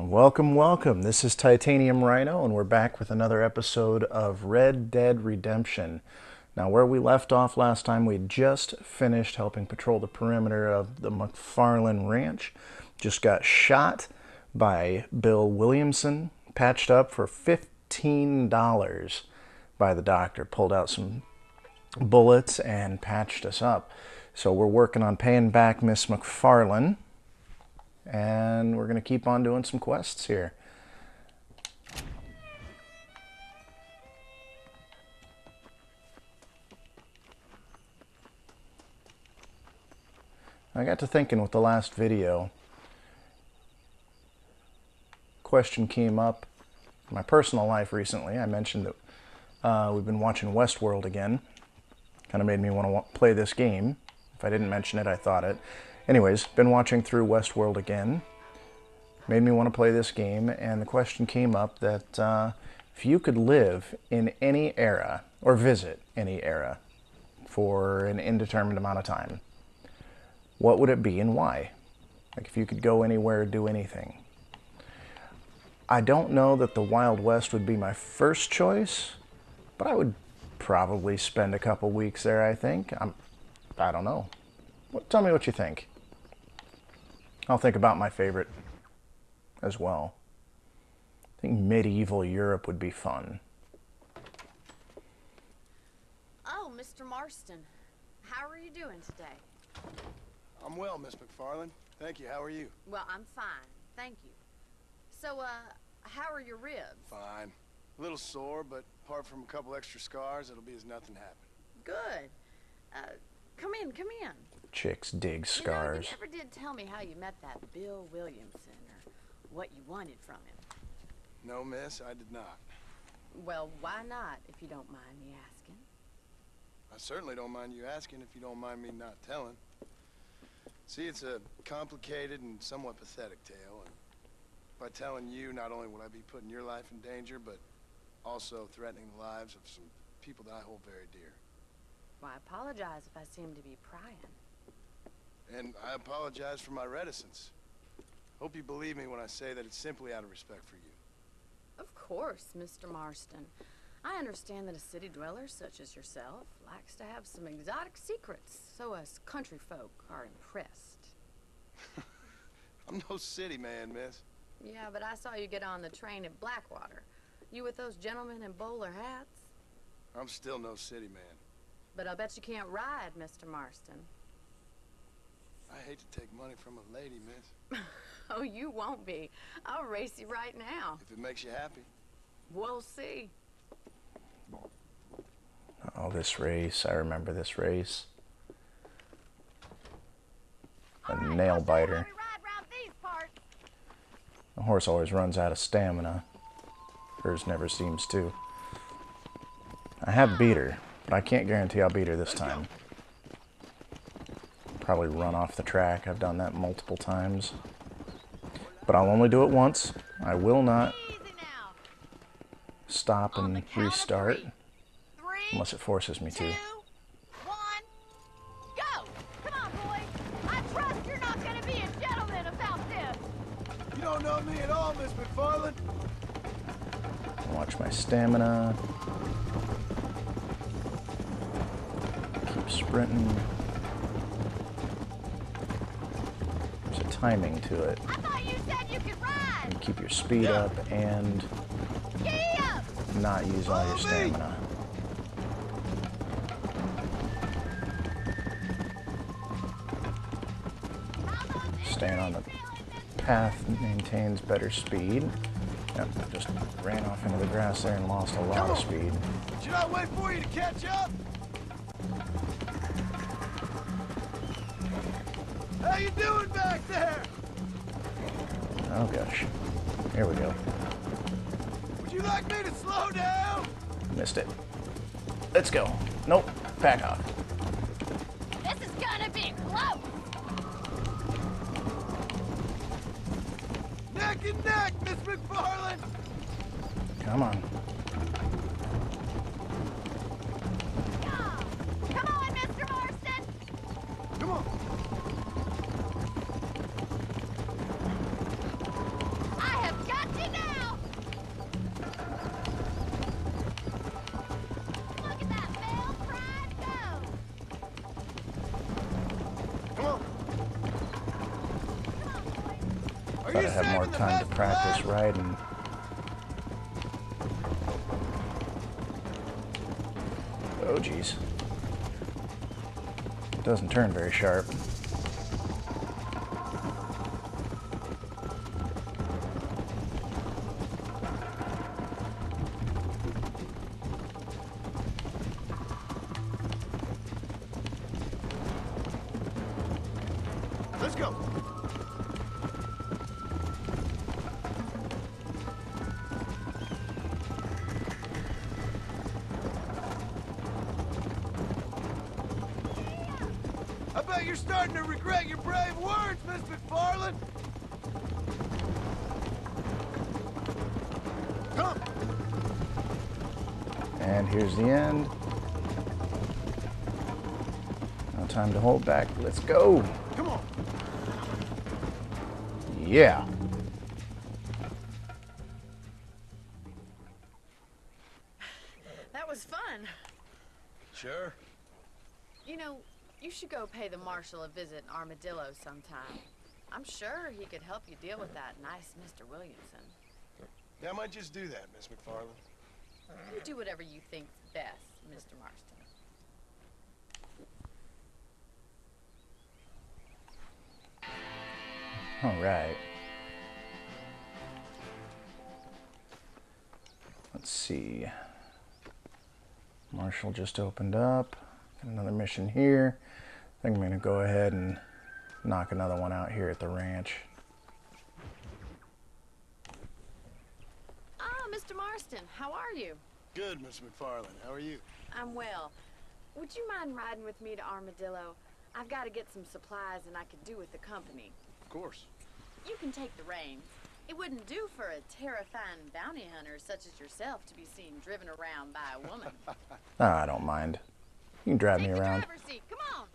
Welcome, welcome. This is Titanium Rhino, and we're back with another episode of Red Dead Redemption. Now, where we left off last time, we just finished helping patrol the perimeter of the McFarlane Ranch. Just got shot by Bill Williamson, patched up for $15 by the doctor. Pulled out some bullets and patched us up. So we're working on paying back Miss McFarlane. And we're going to keep on doing some quests here. I got to thinking with the last video. Question came up in my personal life recently. I mentioned that we've been watching Westworld again. Kind of made me want to play this game. If I didn't mention it, I thought it. Anyways, been watching through Westworld again. Made me want to play this game, and the question came up that if you could live in any era, or visit any era, for an indeterminate amount of time, what would it be and why? Like if you could go anywhere, do anything. I don't know that the Wild West would be my first choice, but I would probably spend a couple weeks there, I think. I don't know. Tell me what you think. I'll think about my favorite as well. I think medieval Europe would be fun. Oh, Mr. Marston. How are you doing today? I'm well, Miss McFarlane. Thank you. How are you? Well, I'm fine. Thank you. So, how are your ribs? Fine. A little sore, but apart from a couple extra scars, it'll be as nothing happened. Good. Come in, come in. Chicks dig scars. You never did tell me how you met that Bill Williamson or what you wanted from him. No, miss, I did not. Well, why not, if you don't mind me asking? I certainly don't mind you asking if you don't mind me not telling. See, it's a complicated and somewhat pathetic tale, and by telling you, not only will I be putting your life in danger, but also threatening the lives of some people that I hold very dear. Well, I apologize if I seem to be prying. And I apologize for my reticence. Hope you believe me when I say that it's simply out of respect for you. Of course, Mr. Marston. I understand that a city dweller such as yourself likes to have some exotic secrets, so us country folk are impressed. I'm no city man, miss. Yeah, but I saw you get on the train at Blackwater. You with those gentlemen in bowler hats? I'm still no city man. But I bet you can't ride, Mr. Marston. I hate to take money from a lady, miss. Oh, you won't be. I'll race you right now. If it makes you happy. We'll see. Oh, this race. I remember this race. A nail biter. The horse always runs out of stamina. Hers never seems to. I have beat her, but I can't guarantee I'll beat her this time. Probably run off the track. I've done that multiple times. But I'll only do it once. I will not stop and restart unless it forces me to. 2, 1, go! Come on, boys. I trust you're not going to be a gentleman about this. You don't know me at all, Miss McFarlane. Watch my stamina. Keep sprinting. There's a timing to it. I thought you said you could ride. You keep your speed up and Giddy up. not use all your stamina. Staying on the path maintains better speed. Yep, just ran off into the grass there and lost a lot of speed. Should I wait for you to catch up? How you doing back there? Oh gosh. Here we go. Would you like me to slow down? Missed it. Let's go. Nope. Back off. This is going to be close. Neck and neck, Miss McFarlane. Come on. Come on, Mr. Marston. Come on. I have Are you Thought I'd have more saving the time to best for practice last? riding. Oh, jeez. Doesn't turn very sharp. Let's go. I bet you're starting to regret your brave words, Miss McFarland. Come. And here's the end. No time to hold back. Let's go. Come on. Yeah. That was fun. Sure. You know, you should go pay the marshal a visit in Armadillo sometime. I'm sure he could help you deal with that nice Mr. Williamson. Yeah, I might just do that, Miss McFarland. You do whatever you think's best, Mr. Marston. All right. Let's see. Marshall just opened up. Got another mission here. I think I'm going to go ahead and knock another one out here at the ranch. Ah, Mr. Marston, how are you? Good, Miss McFarland. How are you? I'm well. Would you mind riding with me to Armadillo? I've got to get some supplies and I could do with the company. Of course. You can take the reins. It wouldn't do for a terrifying bounty hunter such as yourself to be seen driven around by a woman. Ah, I don't mind. You can drive me Take the around. driver's seat. Come on.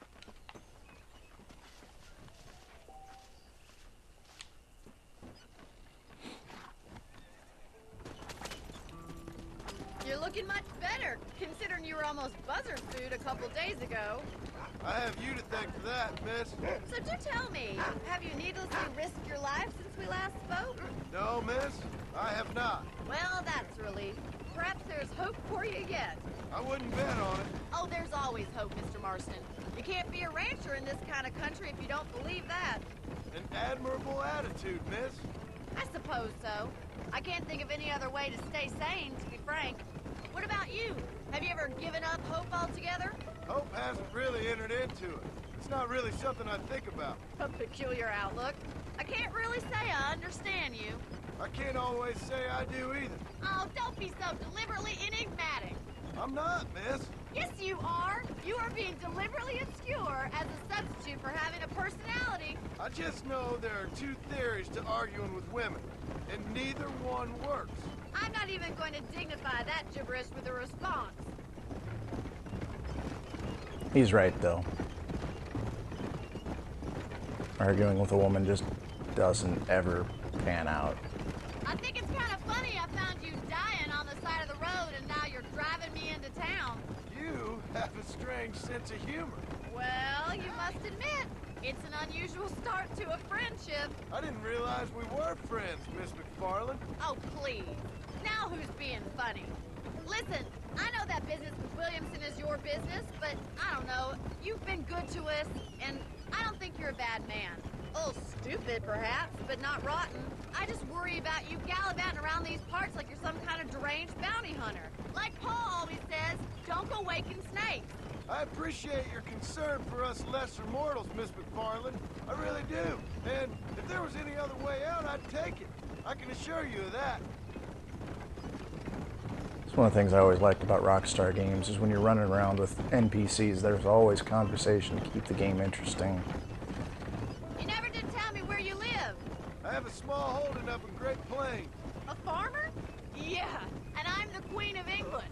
You're looking much better, considering you were almost buzzard food a couple days ago. I have you to thank for that, miss. So do tell me, have you needlessly risked your life since we last spoke? No, miss. I have not. Well, that's a relief. Perhaps there's hope for you yet. I wouldn't bet on it. Oh, there's always hope, Mr. Marston. You can't be a rancher in this kind of country if you don't believe that. An admirable attitude, miss. I suppose so. I can't think of any other way to stay sane, to be frank. What about you? Have you ever given up hope altogether? Hope hasn't really entered into it. It's not really something I think about. A peculiar outlook. I can't really say I understand you. I can't always say I do either. Oh, don't be so deliberately enigmatic. I'm not, miss. Yes, you are. You are being deliberately obscure as a substitute for having a personality. I just know there are two theories to arguing with women, and neither one works. I'm not even going to dignify that gibberish with a response. He's right, though. Arguing with a woman just doesn't ever pan out. I think it's kind of funny I found you dying on the side of the road and now you're driving me into town. You have a strange sense of humor. Well, you must admit, it's an unusual start to a friendship. I didn't realize we were friends, Miss McFarland. Oh, please. Now who's being funny? Listen, I know that business with Williamson is your business, but I don't know. You've been good to us, and I don't think you're a bad man. A little stupid, perhaps, but not rotten. I just worry about you gallivanting around these parts like you're some kind of deranged bounty hunter. Like Paul always says, don't go waking snakes. I appreciate your concern for us lesser mortals, Miss McFarland. I really do. And if there was any other way out, I'd take it. I can assure you of that. It's one of the things I always liked about Rockstar games is when you're running around with NPCs, there's always conversation to keep the game interesting. You never did tell me where you live. I have a small holding up in Great Plains. A farmer? Yeah, and I'm the Queen of England.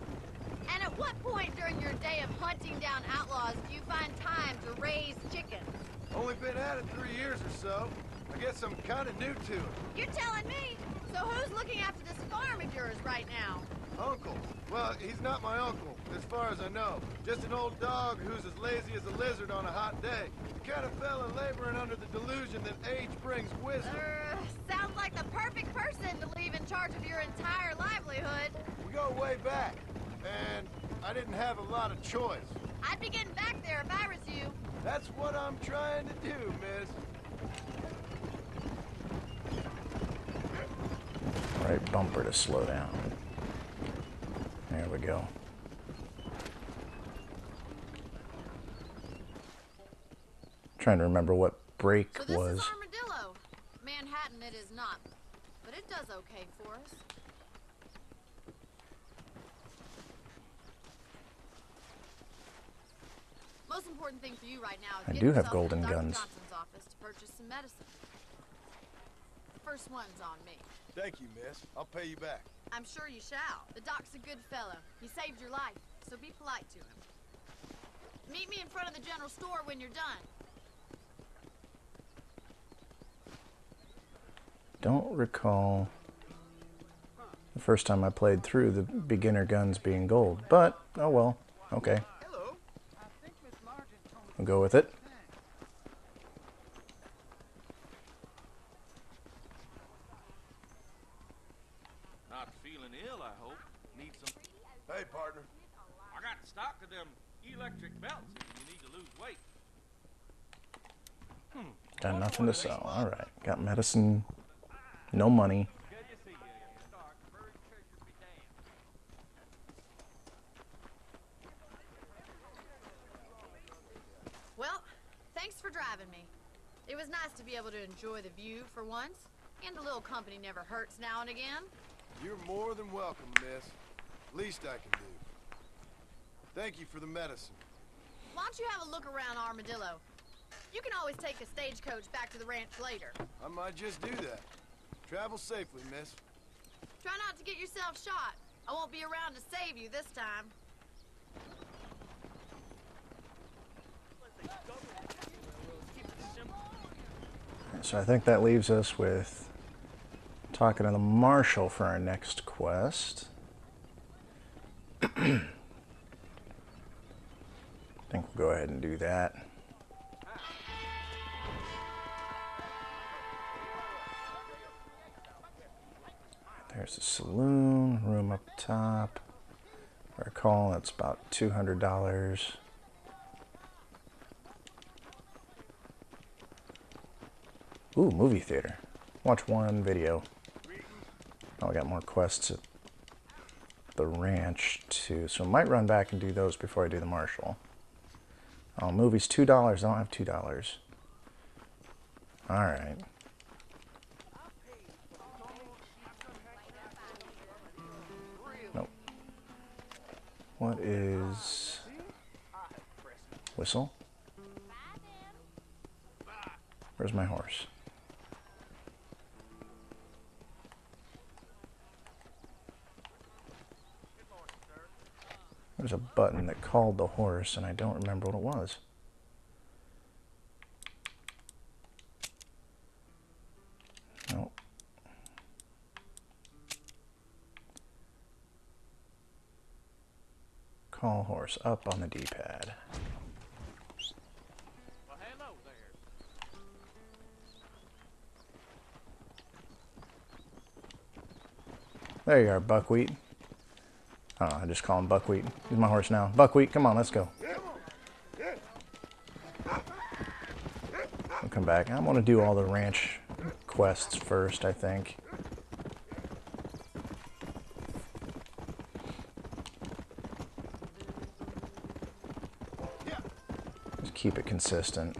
And at what point during your day of hunting down outlaws do you find time to raise chickens? Only been at it 3 years or so. I guess I'm kind of new to it. You're telling me? So who's looking after this farm of yours right now? Uncle. Well, he's not my uncle, as far as I know. Just an old dog who's as lazy as a lizard on a hot day. He kind of fell in laboring under the the delusion that age brings wisdom. Sounds like the perfect person to leave in charge of your entire livelihood. We go way back, and I didn't have a lot of choice. I'd be getting back there if I was you. That's what I'm trying to do, miss. Right bumper to slow down. There we go. Trying to remember what brake So this was. is Armadillo. Manhattan it is not, but it does okay for us. Most important thing for you right now is I getting do have yourself golden to Dr. guns. Johnson's office to purchase some medicine. First one's on me. Thank you, miss. I'll pay you back. I'm sure you shall. The doc's a good fellow. He saved your life, so be polite to him. Meet me in front of the general store when you're done. Don't recall the first time I played through the beginner guns being gold, but oh well, okay. Hello. We'll go with it. Not feeling ill, I hope. Need some... Hey, partner. I got stock of them electric belts if you need to lose weight. Got nothing to sell. Alright, got medicine, no money. Good to see you. Stark, bird church be damned. Well, thanks for driving me. It was nice to be able to enjoy the view for once, and a little company never hurts now and again. You're more than welcome, miss. Least I can do. Thank you for the medicine. Why don't you have a look around Armadillo? You can always take a stagecoach back to the ranch later. I might just do that. Travel safely, miss. Try not to get yourself shot. I won't be around to save you this time. So I think that leaves us with talking to the marshal for our next quest. I think we'll go ahead and do that. There's a saloon, room up top. I recall that's about $200. Ooh, movie theater. Watch one video. Oh, I got more quests at the ranch too, so I might run back and do those before I do the marshal. Oh, movies $2. I don't have $2. All right. Nope. What is whistle? Where's my horse? There's a button that called the horse, and I don't remember what it was. Nope. Call horse up on the D-pad. Well, hello there. There you are, Buckwheat. Oh, I just call him Buckwheat. He's my horse now. Buckwheat, come on, let's go. I'll come back. I want to do all the ranch quests first, I think. Just keep it consistent.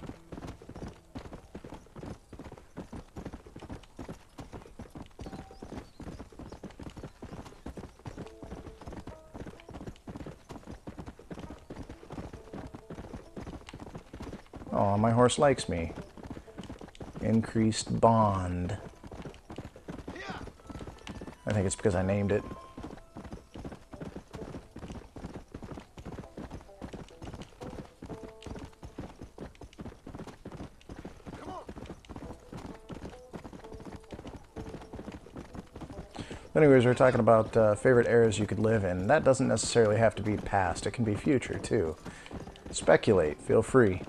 Oh, my horse likes me. Increased bond. I think it's because I named it. Anyways, we're talking about favorite eras you could live in. That doesn't necessarily have to be past. It can be future, too. Speculate. Feel free.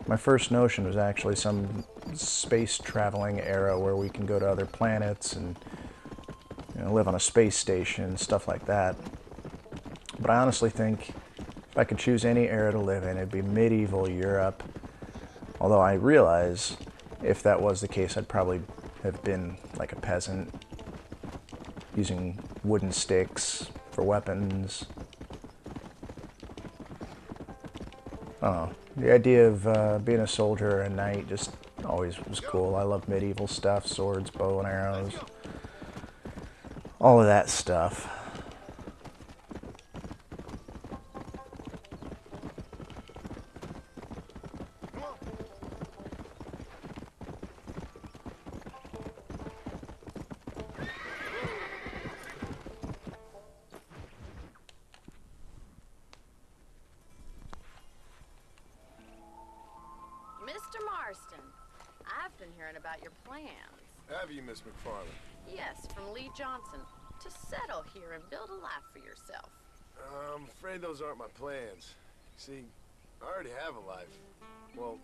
My first notion was actually some space traveling era where we can go to other planets and, you know, live on a space station, stuff like that. But I honestly think if I could choose any era to live in, it'd be medieval Europe. Although I realize if that was the case, I'd probably have been like a peasant, using wooden sticks for weapons. I don't know. The idea of being a soldier or a knight just always was cool. I love medieval stuff, swords, bow and arrows, all of that stuff. Mr. Marston, I've been hearing about your plans. Have you, Miss McFarland? Yes, from Lee Johnson. To settle here and build a life for yourself. I'm afraid those aren't my plans. See, I already have a life. Well,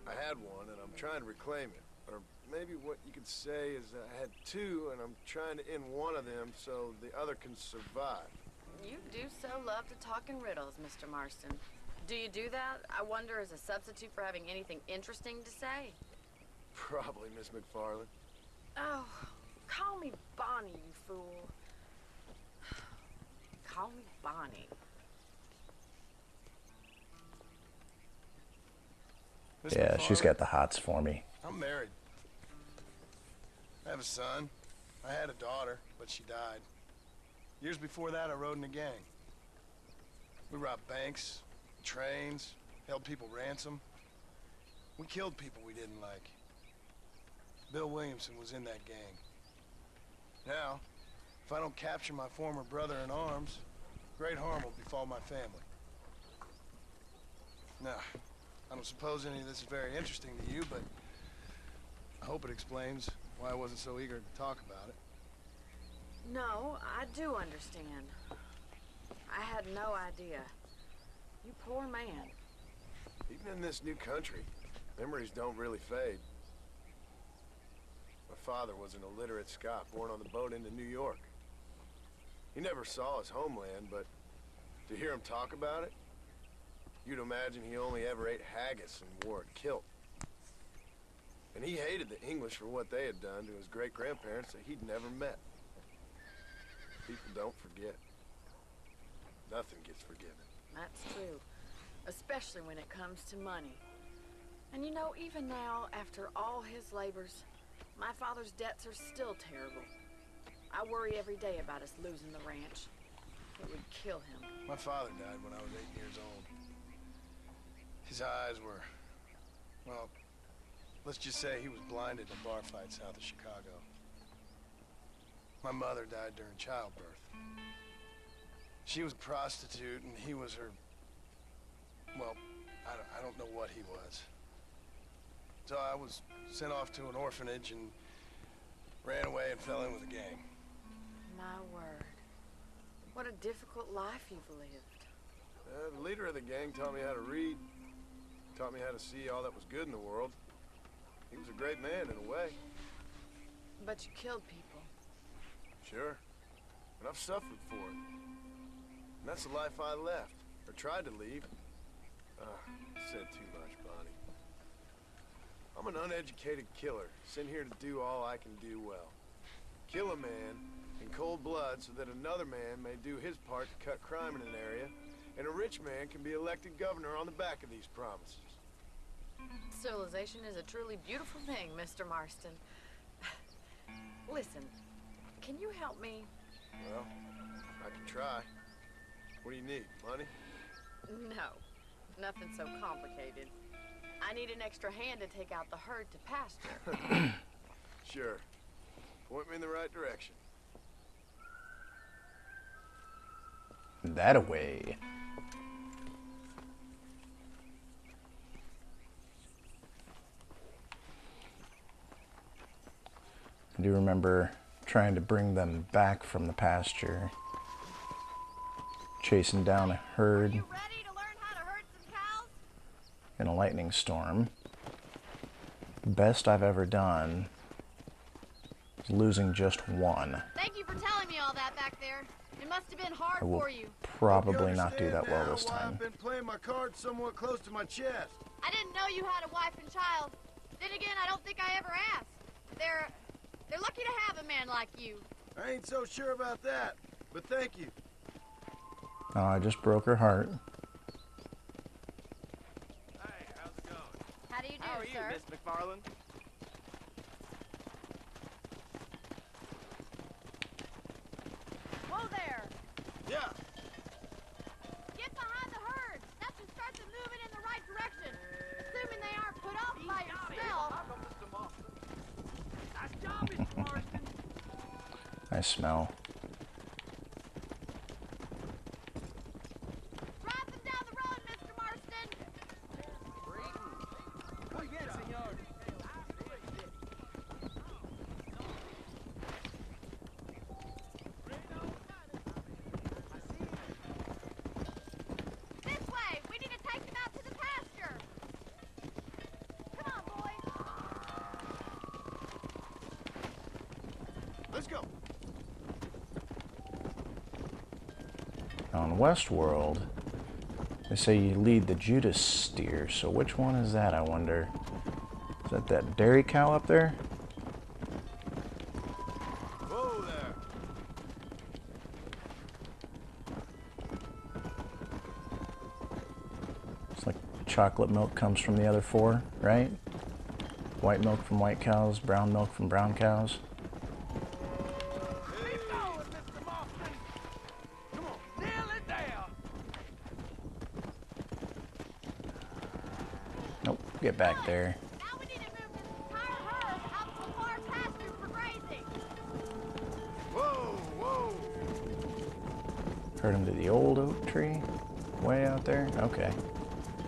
I had one, and I'm trying to reclaim it. Or maybe what you could say is that I had two, and I'm trying to end one of them so the other can survive. You do so love to talk in riddles, Mr. Marston. Do you do that, I wonder, as a substitute for having anything interesting to say? Probably, Miss McFarland. Oh, call me Bonnie, you fool. Call me Bonnie. Miss Yeah, she's McFarland, got the hots for me. I'm married. I have a son. I had a daughter, but she died. Years before that, I rode in a gang. We robbed banks, trains, held people ransom. We killed people we didn't like. Bill Williamson was in that gang. Now, if I don't capture my former brother in arms, great harm will befall my family. Now, I don't suppose any of this is very interesting to you, but I hope it explains why I wasn't so eager to talk about it. No, I do understand. I had no idea. You poor man. Even in this new country, memories don't really fade. My father was an illiterate Scot born on the boat into New York. He never saw his homeland, but to hear him talk about it, you'd imagine he only ever ate haggis and wore a kilt. And he hated the English for what they had done to his great-grandparents that he'd never met. People don't forget. Nothing gets forgiven. That's true. Especially when it comes to money. And you know, even now, after all his labors, my father's debts are still terrible. I worry every day about us losing the ranch. It would kill him. My father died when I was 8 years old. His eyes were, well, let's just say he was blinded in a bar fight south of Chicago. My mother died during childbirth. She was a prostitute and he was her, well, I don't know what he was. So I was sent off to an orphanage and ran away and fell in with a gang. My word. What a difficult life you've lived. The leader of the gang taught me how to read, taught me how to see all that was good in the world. He was a great man in a way. But you killed people. Sure. And I've suffered for it. And that's the life I left, or tried to leave. Said too much, Bonnie. I'm an uneducated killer, sent here to do all I can do well. Kill a man in cold blood so that another man may do his part to cut crime in an area, and a rich man can be elected governor on the back of these promises. Civilization is a truly beautiful thing, Mr. Marston. Listen, can you help me? Well, I can try. What do you need? Money? No, nothing so complicated. I need an extra hand to take out the herd to pasture. Sure. Point me in the right direction. That away. I do remember trying to bring them back from the pasture, chasing down a herd. You ready to learn how to herd some cows? in a lightning storm. Best I've ever done is losing just one. Thank you for telling me all that back there. It must have been hard I will for you. probably not do that well this Why time. I've been playing my cards somewhat close to my chest. I didn't know you had a wife and child. Then again, I don't think I ever asked. They're lucky to have a man like you. I ain't so sure about that, but thank you. Oh, I just broke her heart. Hey, how's it going? How do you do, How are you, sir? Miss McFarland? Whoa there! Yeah. Get behind the herd. That should start them moving in the right direction. Assuming they aren't put off by your smell. Mr. Marston. Nice job, Mr. Marston. I smell. Drive them down the road, Mr. Marston. Muy bien, señor. This way. We need to take them out to the pasture. Come on, boys. Let's go. On Westworld, they say you lead the Judas steer, so which one is that, I wonder? Is that dairy cow up there? Whoa there. It's like chocolate milk comes from the other four, right? White milk from white cows, brown milk from brown cows. Keep going, Mr. Marston. Come on, nail it down. Nope, get back there. Now we need to move this entire herd out to a far pasture for grazing. Whoa, whoa. Herd him to the old oak tree, way out there. Okay.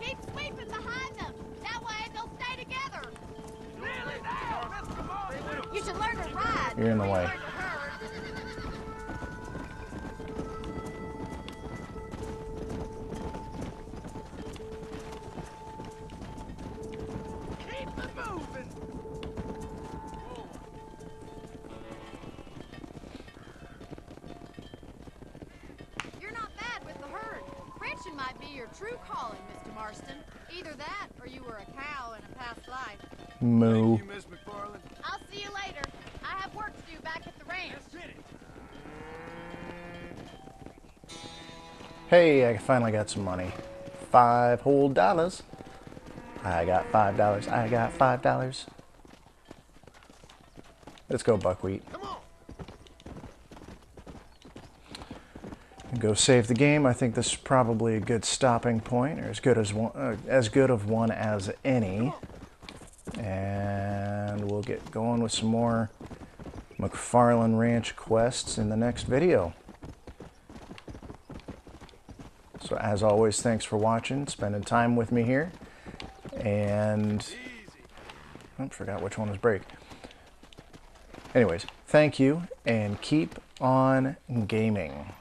Keep sweeping behind them. That way they'll stay together. Nail it down, Mr. Marston. You should learn to ride. You're in the before you way. learn to herd. Keep it moving. You're not bad with the herd. Ranching might be your true calling, Mr. Marston. Either that, or you were a cow in a past life. Moo. Thank you, Miss McFarland. I'll see you later. I have work to do back at the ranch. Let's hit it. Hey, I finally got some money. $5 whole. I got $5. I got $5. Let's go, buckwheat. Come on. Go save the game. I think this is probably a good stopping point, or as good of one as any. And we'll get going with some more McFarland Ranch quests in the next video. So as always, thanks for watching, spending time with me here. And I forgot which one was break. Anyways, thank you, and keep on gaming.